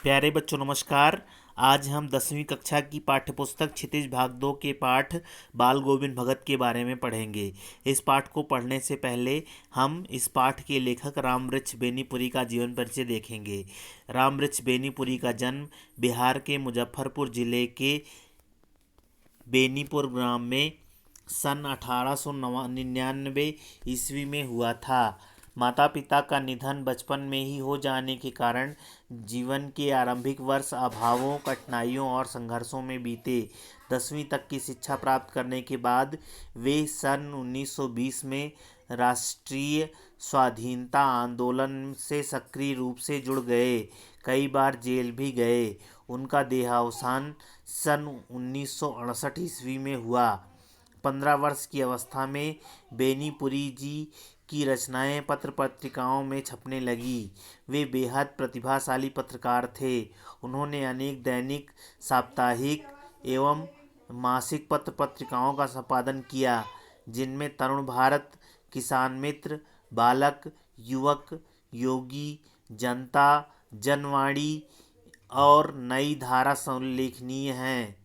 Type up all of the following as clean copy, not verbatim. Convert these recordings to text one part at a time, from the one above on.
प्यारे बच्चों नमस्कार। आज हम 10वीं कक्षा की पाठ्यपुस्तक क्षितिज भाग 2 के पाठ बाल गोविंद भगत के बारे में पढ़ेंगे। इस पाठ को पढ़ने से पहले हम इस पाठ के लेखक रामवृक्ष बेनीपुरी का जीवन परिचय देखेंगे। रामवृक्ष बेनीपुरी का जन्म बिहार के मुजफ्फरपुर जिले के बेनीपुर ग्राम में सन 1899 ईस्वी में हुआ था। माता पिता का निधन बचपन में ही हो जाने के कारण जीवन के आरंभिक वर्ष अभावों, कठिनाइयों और संघर्षों में बीते। 10वीं तक की शिक्षा प्राप्त करने के बाद वे सन 1920 में राष्ट्रीय स्वाधीनता आंदोलन से सक्रिय रूप से जुड़ गए। कई बार जेल भी गए। उनका देहावसान सन 1968 ईस्वी में हुआ। 15 वर्ष की अवस्था में बेनीपुरी जी की रचनाएं पत्र पत्रिकाओं में छपने लगी। वे बेहद प्रतिभाशाली पत्रकार थे। उन्होंने अनेक दैनिक, साप्ताहिक एवं मासिक पत्र पत्रिकाओं का संपादन किया, जिनमें तरुण भारत, किसान मित्र, बालक, युवक, योगी, जनता, जनवाणी और नई धारा उल्लेखनीय हैं।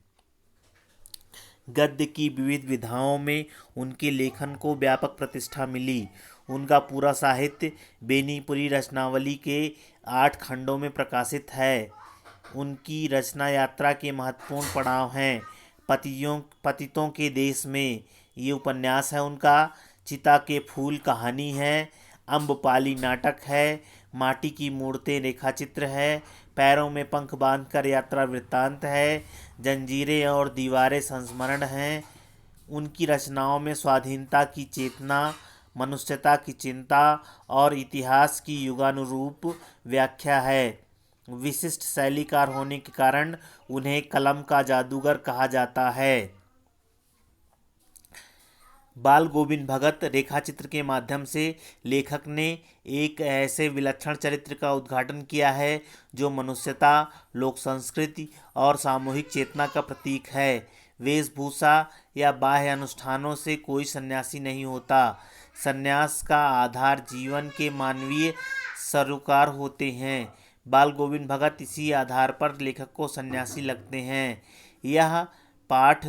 गद्य की विविध विधाओं में उनके लेखन को व्यापक प्रतिष्ठा मिली। उनका पूरा साहित्य बेनीपुरी रचनावली के 8 खंडों में प्रकाशित है। उनकी रचना यात्रा के महत्वपूर्ण पड़ाव हैं। पतितों के देश में ये उपन्यास है उनका। चिता के फूल कहानी है। अम्बपाली नाटक है। माटी की मूर्तें रेखाचित्र है। पैरों में पंख बांधकर यात्रा वृत्तांत है। जंजीरें और दीवारें संस्मरण हैं। उनकी रचनाओं में स्वाधीनता की चेतना, मनुष्यता की चिंता और इतिहास की युगानुरूप व्याख्या है। विशिष्ट शैलीकार होने के कारण उन्हें कलम का जादूगर कहा जाता है। बाल गोविंद भगत रेखाचित्र के माध्यम से लेखक ने एक ऐसे विलक्षण चरित्र का उद्घाटन किया है जो मनुष्यता, लोक संस्कृति और सामूहिक चेतना का प्रतीक है। वेशभूषा या बाह्य अनुष्ठानों से कोई सन्यासी नहीं होता। सन्यास का आधार जीवन के मानवीय सरोकार होते हैं। बाल गोविंद भगत इसी आधार पर लेखक को सन्यासी लगते हैं। यह पाठ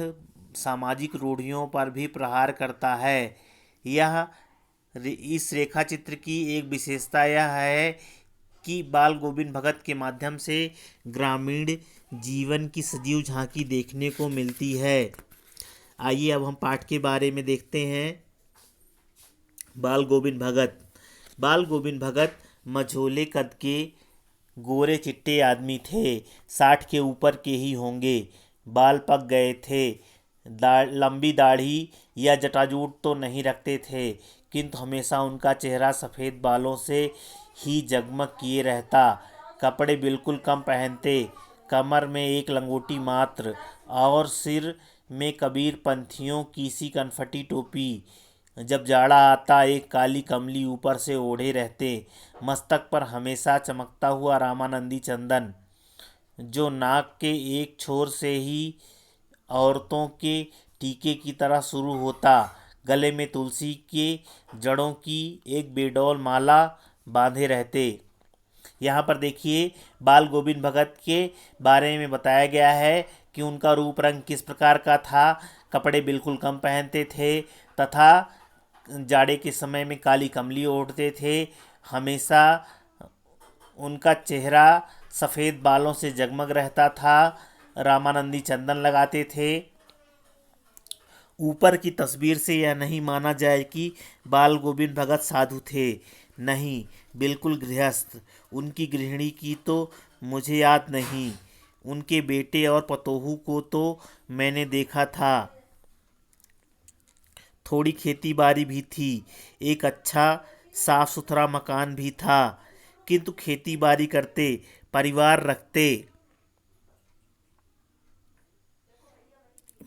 सामाजिक रूढ़ियों पर भी प्रहार करता है। इस रेखाचित्र की एक विशेषता यह है कि बाल गोविंद भगत के माध्यम से ग्रामीण जीवन की सजीव झांकी देखने को मिलती है। आइए अब हम पाठ के बारे में देखते हैं। बाल गोविंद भगत। बाल गोविंद भगत मझोले कद के गोरे चिट्टे आदमी थे। 60 के ऊपर के ही होंगे। बाल पक गए थे। लंबी दाढ़ी या जटाजूट तो नहीं रखते थे, किंतु हमेशा उनका चेहरा सफ़ेद बालों से ही जगमग किए रहता। कपड़े बिल्कुल कम पहनते, कमर में एक लंगोटी मात्र और सिर में कबीर पंथियों की सी कनफटी टोपी। जब जाड़ा आता एक काली कमली ऊपर से ओढ़े रहते। मस्तक पर हमेशा चमकता हुआ रामानंदी चंदन, जो नाक के एक छोर से ही औरतों के टीके की तरह शुरू होता। गले में तुलसी के जड़ों की एक बेडौल माला बांधे रहते। यहाँ पर देखिए बाल गोविंद भगत के बारे में बताया गया है कि उनका रूप रंग किस प्रकार का था। कपड़े बिल्कुल कम पहनते थे तथा जाड़े के समय में काली कमली ओढ़ते थे। हमेशा उनका चेहरा सफ़ेद बालों से जगमग रहता था। रामानंदी चंदन लगाते थे। ऊपर की तस्वीर से यह नहीं माना जाए कि बाल गोविंद भगत साधु थे। नहीं, बिल्कुल गृहस्थ। उनकी गृहिणी की तो मुझे याद नहीं। उनके बेटे और पतोहू को तो मैंने देखा था। थोड़ी खेती बाड़ी भी थी। एक अच्छा साफ सुथरा मकान भी था, किंतु खेती बाड़ी करते, परिवार रखते।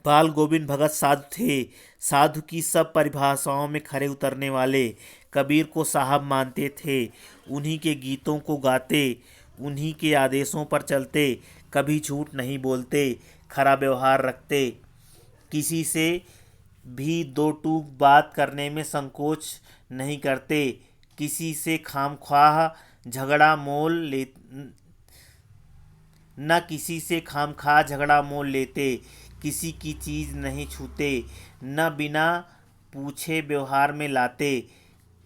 बाल गोविंद भगत साधु थे। साधु की सब परिभाषाओं में खरे उतरने वाले। कबीर को साहब मानते थे। उन्हीं के गीतों को गाते, उन्हीं के आदेशों पर चलते। कभी झूठ नहीं बोलते, खरा व्यवहार रखते। किसी से भी दो टूक बात करने में संकोच नहीं करते। किसी से खामख्वाह झगड़ा मोल ले न किसी से खामखा झगड़ा मोल लेते, किसी की चीज़ नहीं छूते, न बिना पूछे व्यवहार में लाते।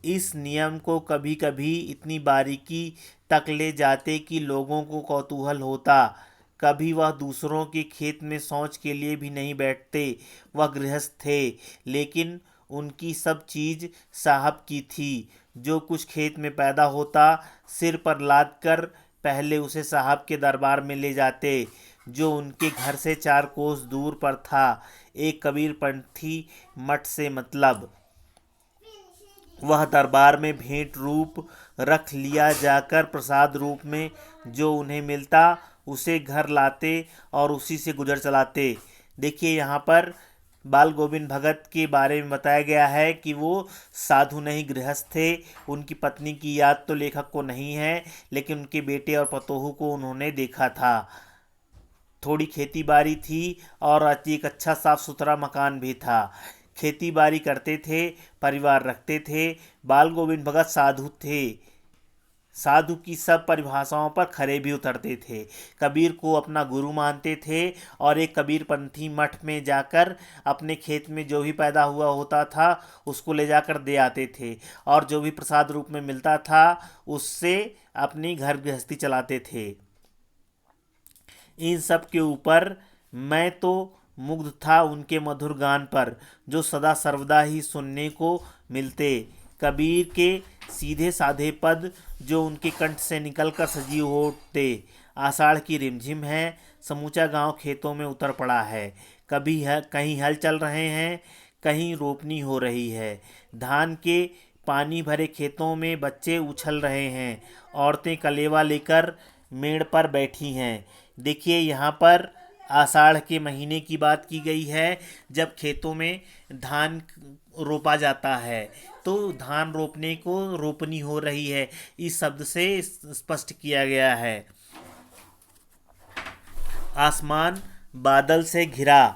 इस नियम को कभी कभी इतनी बारीकी तक ले जाते कि लोगों को कौतूहल होता। कभी वह दूसरों के खेत में शौच के लिए भी नहीं बैठते। वह गृहस्थ थे, लेकिन उनकी सब चीज़ साहब की थी। जो कुछ खेत में पैदा होता, सिर पर लाद कर पहले उसे साहब के दरबार में ले जाते, जो उनके घर से 4 कोस दूर पर था। एक कबीरपंथी मठ से मतलब। वह दरबार में भेंट रूप रख लिया जाकर प्रसाद रूप में जो उन्हें मिलता उसे घर लाते और उसी से गुजर चलाते। देखिए यहाँ पर बाल गोविंद भगत के बारे में बताया गया है कि वो साधु नहीं गृहस्थ थे। उनकी पत्नी की याद तो लेखक को नहीं है, लेकिन उनके बेटे और पतोहू को उन्होंने देखा था। थोड़ी खेती बाड़ी थी और एक अच्छा साफ सुथरा मकान भी था। खेती बाड़ी करते थे, परिवार रखते थे। बाल गोविंद भगत साधु थे। साधु की सब परिभाषाओं पर खरे भी उतरते थे। कबीर को अपना गुरु मानते थे और एक कबीरपंथी मठ में जाकर अपने खेत में जो भी पैदा हुआ होता था उसको ले जाकर दे आते थे, और जो भी प्रसाद रूप में मिलता था उससे अपनी घर गृहस्थी चलाते थे। इन सब के ऊपर मैं तो मुग्ध था उनके मधुर गान पर, जो सदा सर्वदा ही सुनने को मिलते। कबीर के सीधे साधे पद जो उनके कंठ से निकलकर सजीव हो उठते। आषाढ़ की रिमझिम है, समूचा गांव खेतों में उतर पड़ा है। कभी है कहीं हल चल रहे हैं, कहीं रोपनी हो रही है। धान के पानी भरे खेतों में बच्चे उछल रहे हैं। औरतें कलेवा लेकर मेड़ पर बैठी हैं। देखिए यहाँ पर आषाढ़ के महीने की बात की गई है, जब खेतों में धान रोपा जाता है। तो धान रोपने को रोपनी हो रही है, इस शब्द से स्पष्ट किया गया है। आसमान बादल से घिरा,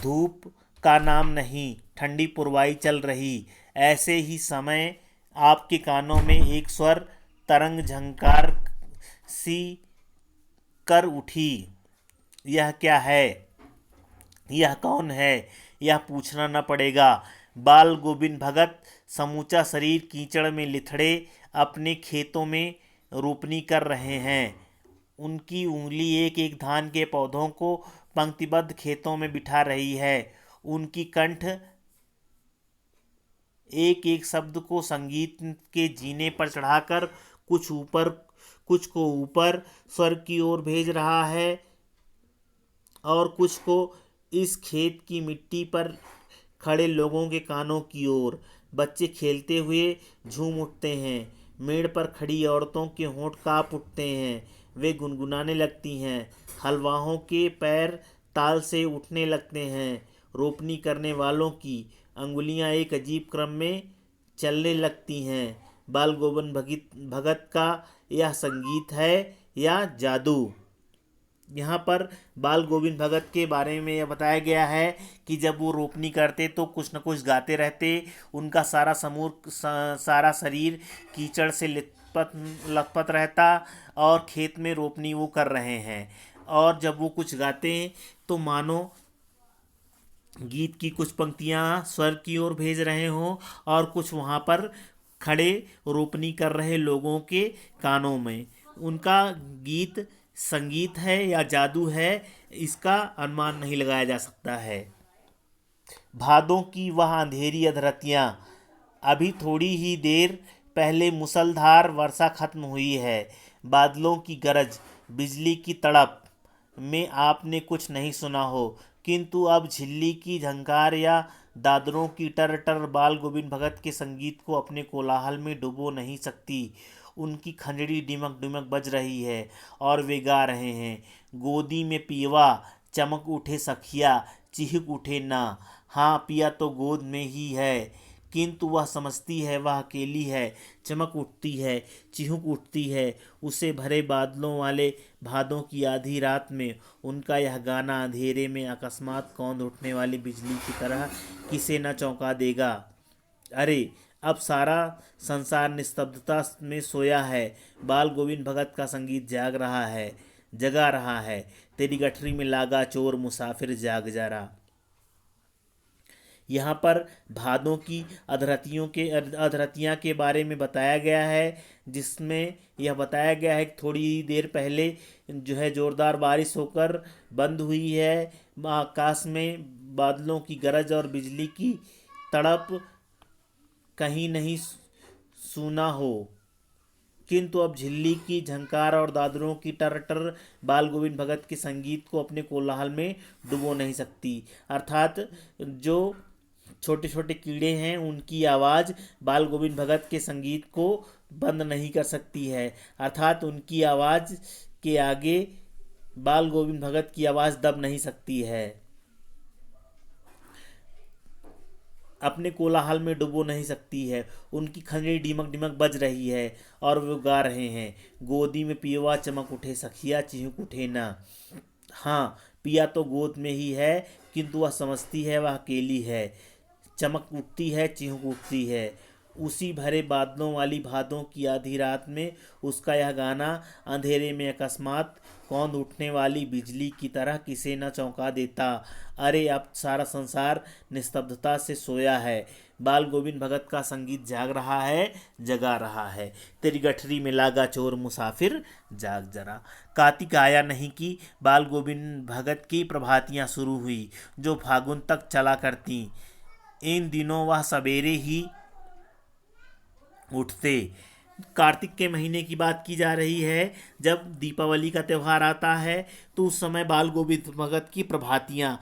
धूप का नाम नहीं, ठंडी पुरवाई चल रही। ऐसे ही समय आपके कानों में एक स्वर तरंग झंकार सी कर उठी। यह क्या है? यह कौन है? यह पूछना न पड़ेगा। बाल गोविंद भगत समूचा शरीर कीचड़ में लिथड़े अपने खेतों में रोपनी कर रहे हैं। उनकी उंगली एक एक धान के पौधों को पंक्तिबद्ध खेतों में बिठा रही है। उनकी कंठ एक एक शब्द को संगीत के जीने पर चढ़ाकर कुछ को ऊपर स्वर्ग की ओर भेज रहा है और कुछ को इस खेत की मिट्टी पर खड़े लोगों के कानों की ओर। बच्चे खेलते हुए झूम उठते हैं। मेड़ पर खड़ी औरतों के होंठ कांप उठते हैं। वे गुनगुनाने लगती हैं। हलवाहों के पैर ताल से उठने लगते हैं। रोपनी करने वालों की अंगुलियां एक अजीब क्रम में चलने लगती हैं। बाल गोविंद भगत का यह संगीत है या जादू? यहाँ पर बाल गोविंद भगत के बारे में यह बताया गया है कि जब वो रोपनी करते तो कुछ न कुछ गाते रहते। उनका सारा शरीर कीचड़ से लथपथ रहता और खेत में रोपनी वो कर रहे हैं। और जब वो कुछ गाते तो मानो गीत की कुछ पंक्तियाँ स्वर्ग की ओर भेज रहे हों और कुछ वहाँ पर खड़े रोपनी कर रहे लोगों के कानों में। उनका गीत संगीत है या जादू है, इसका अनुमान नहीं लगाया जा सकता है। भादों की वह अंधेरी अधरतियाँ, अभी थोड़ी ही देर पहले मूसलधार वर्षा खत्म हुई है। बादलों की गरज, बिजली की तड़प में आपने कुछ नहीं सुना हो, किंतु अब झिल्ली की झंकार या दादरों की टर टर बाल गोविंद भगत के संगीत को अपने कोलाहल में डुबो नहीं सकती। उनकी खंजड़ी डिमक डिमक बज रही है और वे गा रहे हैं। गोदी में पियवा, चमक उठे सखिया, चिहिक उठे ना। हाँ, पिया तो गोद में ही है, किंतु वह समझती है वह अकेली है। चमक उठती है, चिहुक उठती है। उसे भरे बादलों वाले भादों की आधी रात में उनका यह गाना अंधेरे में अकस्मात कौंध उठने वाली बिजली की तरह किसे न चौंका देगा। अरे, अब सारा संसार निस्तब्धता में सोया है। बाल गोविंद भगत का संगीत जाग रहा है। जगा रहा है। तेरी गठरी में लागा चोर मुसाफिर जाग जरा। यहाँ पर भादों की अधरतियाँ के बारे में बताया गया है, जिसमें यह बताया गया है कि थोड़ी देर पहले जो है ज़ोरदार बारिश होकर बंद हुई है। आकाश में बादलों की गरज और बिजली की तड़प कहीं नहीं सुना हो, किंतु अब झिल्ली की झंकार और दादरों की टर बाल गोविंद भगत के संगीत को अपने कोलाहल में डुबो नहीं सकती। अर्थात जो छोटे छोटे कीड़े हैं उनकी आवाज़ बाल गोविंद भगत के संगीत को बंद नहीं कर सकती है। अर्थात उनकी आवाज़ के आगे बाल गोविंद भगत की आवाज़ दब नहीं सकती है, अपने कोलाहल में डुबो नहीं सकती है। उनकी खंजरी डिमक डिमक बज रही है और वो गा रहे हैं, गोदी में पियवा चमक उठे सखिया चिहुक उठे ना। हाँ, पिया तो गोद में ही है, किंतु वह समझती है वह अकेली है। चमक उठती है, चिहुक उठती है। उसी भरे बादलों वाली भादों की आधी रात में उसका यह गाना अंधेरे में अकस्मात कौंध उठने वाली बिजली की तरह किसे न चौंका देता। अरे अब सारा संसार निस्तब्धता से सोया है, बाल गोविंद भगत का संगीत जाग रहा है, जगा रहा है। तेरी गठरी में लागा चोर मुसाफिर जाग जरा। कार्तिक आया नहीं कि बाल गोविंद भगत की प्रभातियाँ शुरू हुई, जो फागुन तक चला करती। इन दिनों वह सवेरे ही उठते। कार्तिक के महीने की बात की जा रही है। जब दीपावली का त्यौहार आता है तो उस समय बाल गोविंद भगत की प्रभातियाँ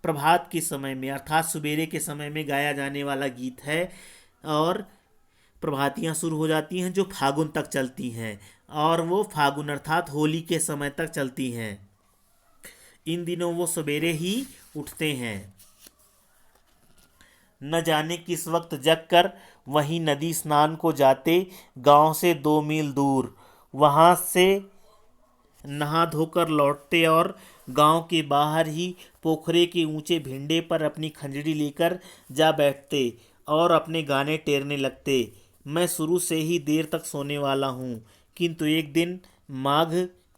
प्रभात के समय में अर्थात सवेरे के समय में गाया जाने वाला गीत है, और प्रभातियाँ शुरू हो जाती हैं जो फागुन तक चलती हैं, और वो फागुन अर्थात होली के समय तक चलती हैं। इन दिनों वो सवेरे ही उठते हैं। न जाने किस वक्त जगकर वहीं नदी स्नान को जाते, गांव से 2 मील दूर। वहां से नहा धोकर लौटते और गांव के बाहर ही पोखरे के ऊंचे भिंडे पर अपनी खंजरी लेकर जा बैठते और अपने गाने टेरने लगते। मैं शुरू से ही देर तक सोने वाला हूँ, किंतु एक दिन माघ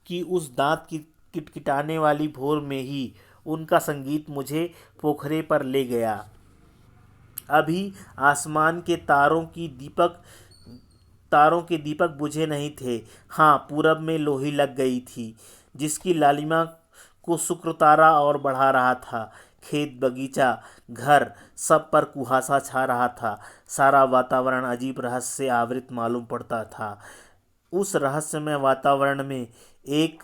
की उस दांत की किटकिटाने वाली भोर में ही उनका संगीत मुझे पोखरे पर ले गया। अभी आसमान के तारों के दीपक बुझे नहीं थे। हाँ, पूरब में लोही लग गई थी, जिसकी लालिमा को शुक्र तारा और बढ़ा रहा था। खेत, बगीचा, घर सब पर कुहासा छा रहा था। सारा वातावरण अजीब रहस्य से आवृत मालूम पड़ता था। उस रहस्यमय वातावरण में एक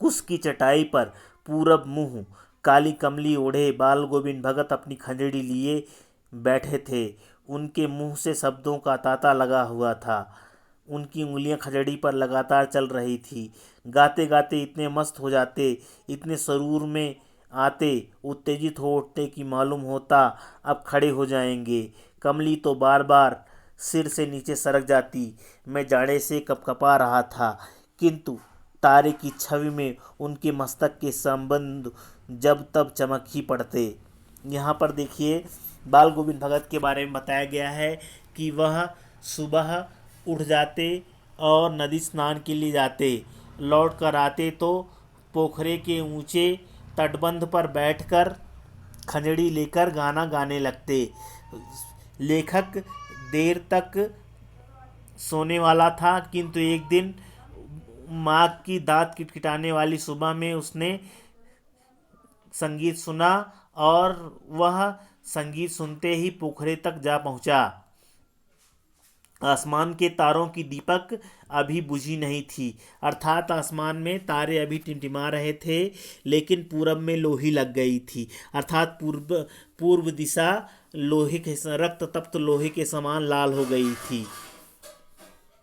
कुश की चटाई पर पूरब मुंह काली कमली ओढ़े बाल गोविंद भगत अपनी खंजड़ी लिए बैठे थे। उनके मुंह से शब्दों का तांता लगा हुआ था। उनकी उंगलियां खंजड़ी पर लगातार चल रही थी। गाते गाते इतने मस्त हो जाते, इतने सरूर में आते, उत्तेजित हो उठते कि मालूम होता अब खड़े हो जाएंगे। कमली तो बार बार सिर से नीचे सरक जाती। मैं जाड़े से कपकपा रहा था, किंतु तारे की छवि में उनके मस्तक के संबंध जब तब चमक ही पड़ते। यहाँ पर देखिए बाल गोविंद भगत के बारे में बताया गया है कि वह सुबह उठ जाते और नदी स्नान के लिए जाते, लौट कर आते तो पोखरे के ऊंचे तटबंध पर बैठकर खंजड़ी लेकर गाना गाने लगते। लेखक देर तक सोने वाला था, किंतु एक दिन माघ की दांत किटकिटाने वाली सुबह में उसने संगीत सुना और वह संगीत सुनते ही पोखरे तक जा पहुंचा। आसमान के तारों की दीपक अभी बुझी नहीं थी, अर्थात आसमान में तारे अभी टिमटिमा रहे थे, लेकिन पूरब में लोही लग गई थी। अर्थात पूर्व दिशा लोहे के रक्त तप्त लोहे के समान लाल हो गई थी,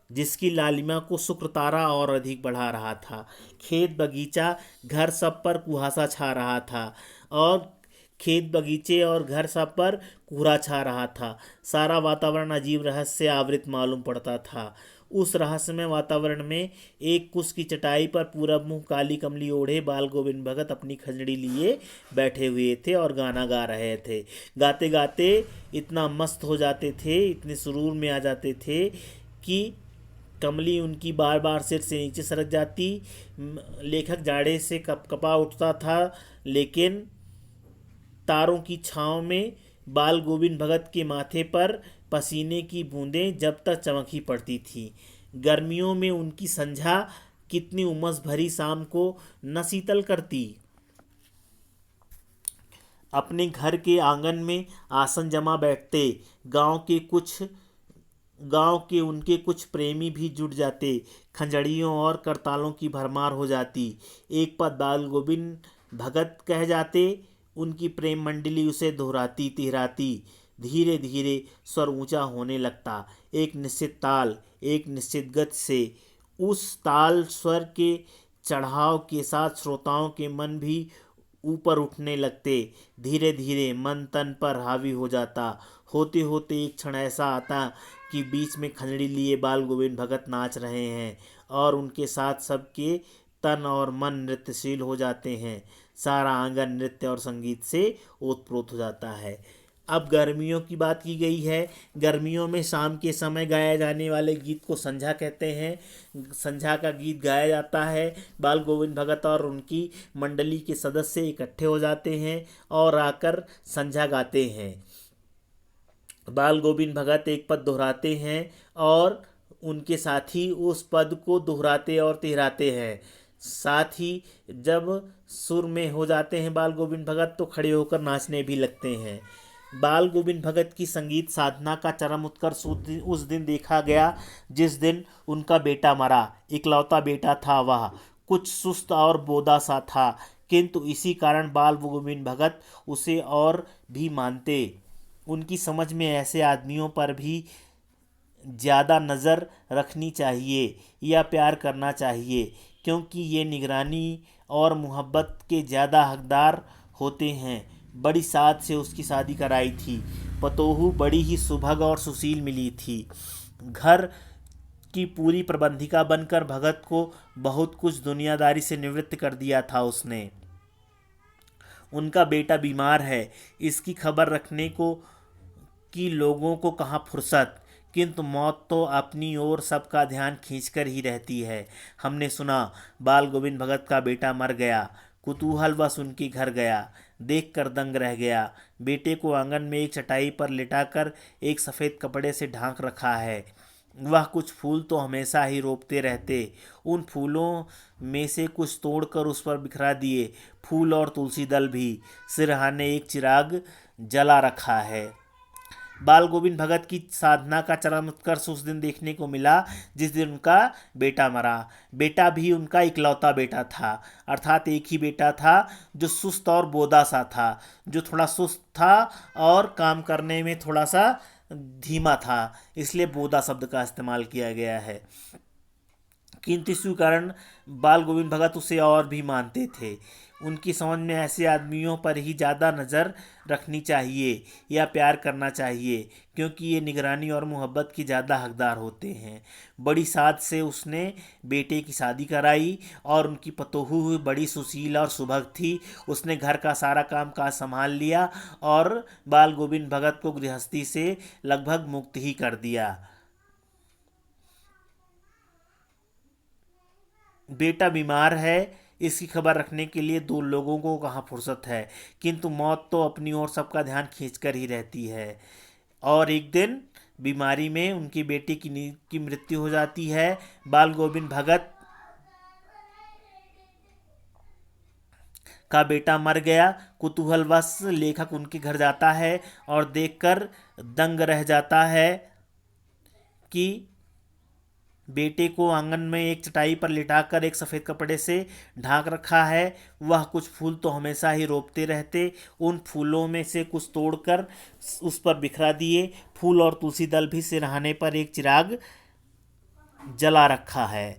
जिसकी लालिमा को शुक्र तारा और अधिक बढ़ा रहा था। खेत, बगीचा, घर सब पर कुहासा छा रहा था, और खेत, बगीचे और घर सब पर कोहरा छा रहा था। सारा वातावरण अजीब रहस्य से आवृत मालूम पड़ता था। उस रहस्यमय वातावरण में एक कुश की चटाई पर पूरब मुंह काली कमली ओढ़े बाल गोविंद भगत अपनी खंजड़ी लिए बैठे हुए थे और गाना गा रहे थे। गाते गाते इतना मस्त हो जाते थे, इतने सुरूर में आ जाते थे कि कमली उनकी बार बार सिर से नीचे सरक जाती। लेखक जाड़े से कपकपा उठता था, लेकिन तारों की छांव में बाल गोविंद भगत के माथे पर पसीने की बूंदें जब तक चमक ही पड़ती थी। गर्मियों में उनकी संझा कितनी उमस भरी शाम को न शीतल करती। अपने घर के आंगन में आसन जमा बैठते। गांव के उनके कुछ प्रेमी भी जुट जाते। खंजड़ियों और करतालों की भरमार हो जाती। एक पद बाल गोविंद भगत कह जाते। उनकी प्रेम मंडली उसे दोहराती तिहराती। धीरे धीरे स्वर ऊंचा होने लगता, एक निश्चित ताल, एक निश्चित गति से। उस ताल स्वर के चढ़ाव के साथ श्रोताओं के मन भी ऊपर उठने लगते। धीरे धीरे मन तन पर हावी हो जाता। होते होते एक क्षण ऐसा आता कि बीच में खंजड़ी लिए बाल गोविंद भगत नाच रहे हैं और उनके साथ सबके तन और मन नृत्यशील हो जाते हैं। सारा आंगन नृत्य और संगीत से ओतप्रोत हो जाता है। अब गर्मियों की बात की गई है। गर्मियों में शाम के समय गाए जाने वाले गीत को संझा कहते हैं। संझा का गीत गाया जाता है। बाल गोविंद भगत और उनकी मंडली के सदस्य इकट्ठे हो जाते हैं और आकर संझा गाते हैं। बाल गोविंद भगत एक पद दोहराते हैं और उनके साथी उस पद को दोहराते और तिहराते हैं। साथ ही जब सुर में हो जाते हैं बाल गोविंद भगत तो खड़े होकर नाचने भी लगते हैं। बाल गोविंद भगत की संगीत साधना का चरम उत्कर्ष उस दिन देखा गया जिस दिन उनका बेटा मरा। इकलौता बेटा था वह, कुछ सुस्त और बोदा सा था, किंतु इसी कारण बाल गोविंद भगत उसे और भी मानते। उनकी समझ में ऐसे आदमियों पर भी ज़्यादा नज़र रखनी चाहिए या प्यार करना चाहिए, क्योंकि ये निगरानी और मोहब्बत के ज़्यादा हकदार होते हैं। बड़ी साथ से उसकी शादी कराई थी। पतोहू बड़ी ही सुभग और सुशील मिली थी। घर की पूरी प्रबंधिका बनकर भगत को बहुत कुछ दुनियादारी से निवृत्त कर दिया था उसने। उनका बेटा बीमार है, इसकी खबर रखने को कि लोगों को कहाँ फुर्सत, किंतु मौत तो अपनी ओर सबका ध्यान खींचकर ही रहती है। हमने सुना बाल गोविंद भगत का बेटा मर गया। कुतूहलवश उनके घर गया, देखकर दंग रह गया। बेटे को आंगन में एक चटाई पर लिटाकर एक सफ़ेद कपड़े से ढांक रखा है। वह कुछ फूल तो हमेशा ही रोपते रहते। उन फूलों में से कुछ तोड़कर उस पर बिखरा दिए, फूल और तुलसी दल भी। सिरहाने एक चिराग जला रखा है। बाल गोविंद भगत की साधना का चरम उत्कर्ष उस दिन देखने को मिला जिस दिन उनका बेटा मरा। बेटा भी उनका इकलौता बेटा था, अर्थात एक ही बेटा था जो सुस्त और बोदा सा था, जो थोड़ा सुस्त था और काम करने में थोड़ा सा धीमा था, इसलिए बोदा शब्द का इस्तेमाल किया गया है। किंतु इसी कारण बाल गोविंद भगत उसे और भी मानते थे। उनकी समझ में ऐसे आदमियों पर ही ज़्यादा नज़र रखनी चाहिए या प्यार करना चाहिए, क्योंकि ये निगरानी और मोहब्बत की ज़्यादा हकदार होते हैं। बड़ी साथ से उसने बेटे की शादी कराई और उनकी पतोहू बड़ी सुशील और सुभग थी। उसने घर का सारा काम काज संभाल लिया और बाल गोविंद भगत को गृहस्थी से लगभग मुक्त ही कर दिया। बेटा बीमार है, इसकी खबर रखने के लिए दो लोगों को कहाँ फुर्सत है, किंतु मौत तो अपनी ओर सबका ध्यान खींचकर ही रहती है। और एक दिन बीमारी में उनकी बेटी की मृत्यु हो जाती है। बाल गोविंद भगत का बेटा मर गया। कुतूहलवश लेखक उनके घर जाता है और देखकर दंग रह जाता है कि बेटे को आंगन में एक चटाई पर लिटाकर एक सफ़ेद कपड़े से ढांक रखा है। वह कुछ फूल तो हमेशा ही रोपते रहते। उन फूलों में से कुछ तोड़कर उस पर बिखरा दिए, फूल और तुलसी दल भी सिरहाने पर एक चिराग जला रखा है।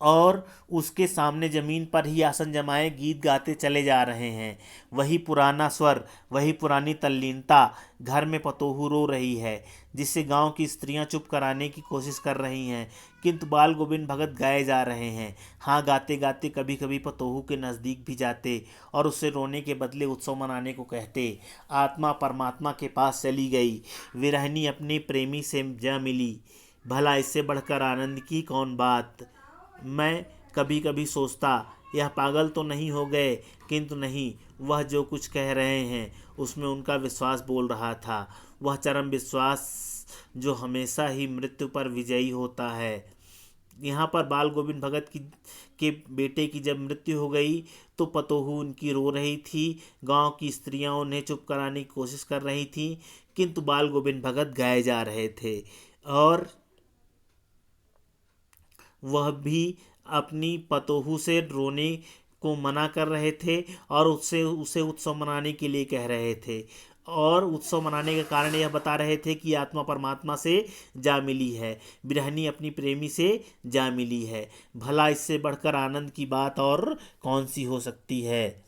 और उसके सामने जमीन पर ही आसन जमाए गीत गाते चले जा रहे हैं। वही पुराना स्वर, वही पुरानी तल्लीनता। घर में पतोहू रो रही है, जिसे गांव की स्त्रियां चुप कराने की कोशिश कर रही हैं, किंतु बाल गोविंद भगत गाए जा रहे हैं। हाँ, गाते गाते कभी कभी पतोहू के नज़दीक भी जाते और उससे रोने के बदले उत्सव मनाने को कहते। आत्मा परमात्मा के पास चली गई, विरहनी अपने प्रेमी से जा मिली। भला इससे बढ़कर आनंद की कौन बात। मैं कभी कभी सोचता, यह पागल तो नहीं हो गए, किंतु नहीं, वह जो कुछ कह रहे हैं उसमें उनका विश्वास बोल रहा था। वह चरम विश्वास जो हमेशा ही मृत्यु पर विजयी होता है। यहाँ पर बाल गोविंद भगत की के बेटे की जब मृत्यु हो गई तो पतोहू उनकी रो रही थी। गांव की स्त्रियां उन्हें चुप कराने की कोशिश कर रही थीं, किंतु बाल गोविंद भगत गाए जा रहे थे और वह भी अपनी पतोहू से रोने को मना कर रहे थे और उससे उसे उत्सव मनाने के लिए कह रहे थे। और उत्सव मनाने का कारण यह बता रहे थे कि आत्मा परमात्मा से जा मिली है, बिरहनी अपनी प्रेमी से जा मिली है। भला इससे बढ़कर आनंद की बात और कौन सी हो सकती है।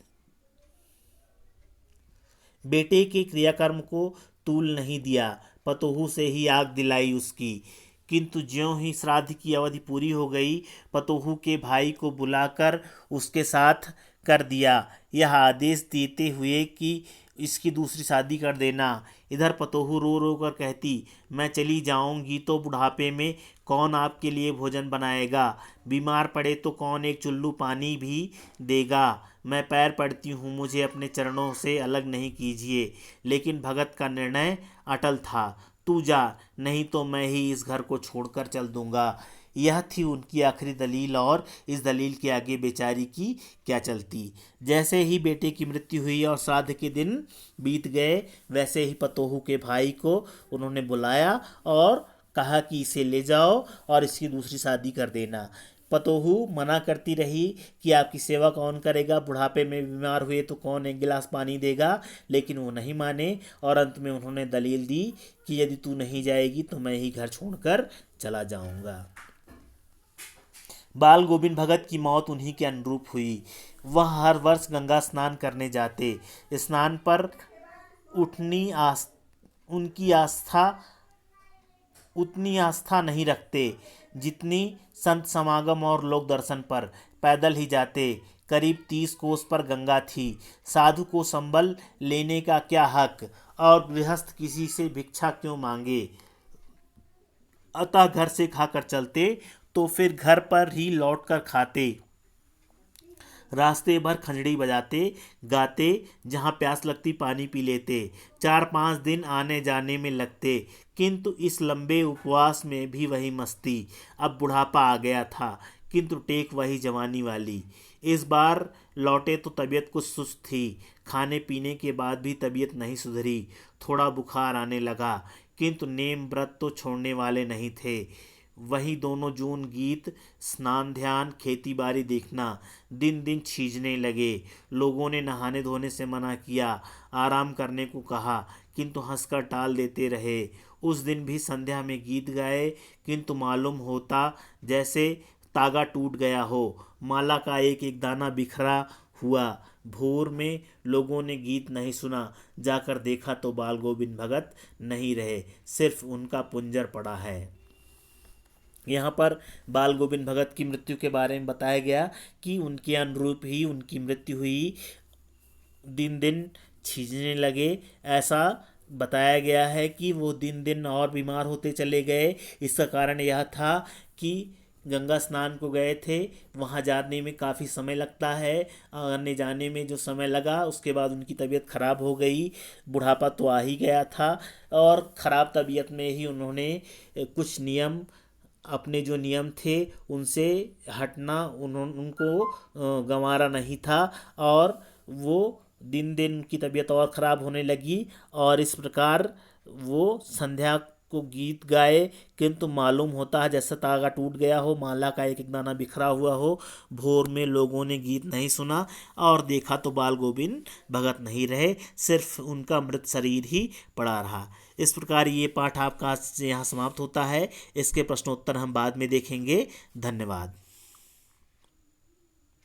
बेटे के क्रियाकर्म को तूल नहीं दिया, पतोहू से ही आग दिलाई उसकी। किंतु ज्यों ही श्राद्ध की अवधि पूरी हो गई, पतोहू के भाई को बुलाकर उसके साथ कर दिया, यह आदेश देते हुए कि इसकी दूसरी शादी कर देना। इधर पतोहू रो रो कर कहती, मैं चली जाऊंगी तो बुढ़ापे में कौन आपके लिए भोजन बनाएगा, बीमार पड़े तो कौन एक चुल्लू पानी भी देगा। मैं पैर पड़ती हूँ, मुझे अपने चरणों से अलग नहीं कीजिए। लेकिन भगत का निर्णय अटल था, तू जा, नहीं तो मैं ही इस घर को छोड़कर चल दूंगा। यह थी उनकी आखिरी दलील और इस दलील के आगे बेचारी की क्या चलती। जैसे ही बेटे की मृत्यु हुई और श्राद्ध के दिन बीत गए, वैसे ही पतोहू के भाई को उन्होंने बुलाया और कहा कि इसे ले जाओ और इसकी दूसरी शादी कर देना। पतोहू मना करती रही कि आपकी सेवा कौन करेगा, बुढ़ापे में बीमार हुए तो कौन एक गिलास पानी देगा, लेकिन वो नहीं माने और अंत में उन्होंने दलील दी कि यदि तू नहीं जाएगी तो मैं ही घर छोड़कर चला जाऊंगा। बाल गोविंद भगत की मौत उन्हीं के अनुरूप हुई। वह हर वर्ष गंगा स्नान करने जाते। स्नान पर उनकी आस्था उतनी आस्था नहीं रखते जितनी संत समागम और लोक दर्शन पर। पैदल ही जाते। करीब 30 कोस पर गंगा थी। साधु को संबल लेने का क्या हक, और गृहस्थ किसी से भिक्षा क्यों मांगे। अतः घर से खाकर चलते तो फिर घर पर ही लौट कर खाते। रास्ते भर खंजड़ी बजाते गाते, जहाँ प्यास लगती पानी पी लेते। 4-5 दिन आने जाने में लगते, किंतु इस लंबे उपवास में भी वही मस्ती। अब बुढ़ापा आ गया था, किंतु टेक वही जवानी वाली। इस बार लौटे तो तबीयत कुछ सुस्त थी। खाने पीने के बाद भी तबीयत नहीं सुधरी। थोड़ा बुखार आने लगा, किंतु नेम व्रत तो छोड़ने वाले नहीं थे। वही दोनों जून गीत, स्नान ध्यान, खेती बाड़ी देखना दिन दिन छीजने लगे। लोगों ने नहाने धोने से मना किया, आराम करने को कहा, किंतु हंसकर टाल देते रहे। उस दिन भी संध्या में गीत गाए, किंतु मालूम होता जैसे तागा टूट गया हो, माला का एक एक दाना बिखरा हुआ। भोर में लोगों ने गीत नहीं सुना। जाकर देखा तो बाल गोविंद भगत नहीं रहे, सिर्फ उनका पुंजर पड़ा है। यहाँ पर बाल गोविंद भगत की मृत्यु के बारे में बताया गया कि उनके अनुरूप ही उनकी मृत्यु हुई। दिन दिन छींचने लगे, ऐसा बताया गया है कि वो दिन दिन और बीमार होते चले गए। इसका कारण यह था कि गंगा स्नान को गए थे, वहाँ जाने में काफ़ी समय लगता है। आने जाने में जो समय लगा उसके बाद उनकी तबीयत खराब हो गई। बुढ़ापा तो आ ही गया था और ख़राब तबीयत में ही उन्होंने कुछ नियम, अपने जो नियम थे उनसे हटना उनको गंवारा नहीं था और वो दिन दिन उनकी तबीयत और ख़राब होने लगी। और इस प्रकार वो संध्या को गीत गाए, किंतु मालूम होता है जैसे तागा टूट गया हो, माला का एक एक दाना बिखरा हुआ हो। भोर में लोगों ने गीत नहीं सुना और देखा तो बाल गोविंद भगत नहीं रहे, सिर्फ उनका मृत शरीर ही पड़ा रहा। इस प्रकार ये पाठ आपका यहाँ समाप्त होता है। इसके प्रश्नोत्तर हम बाद में देखेंगे। धन्यवाद।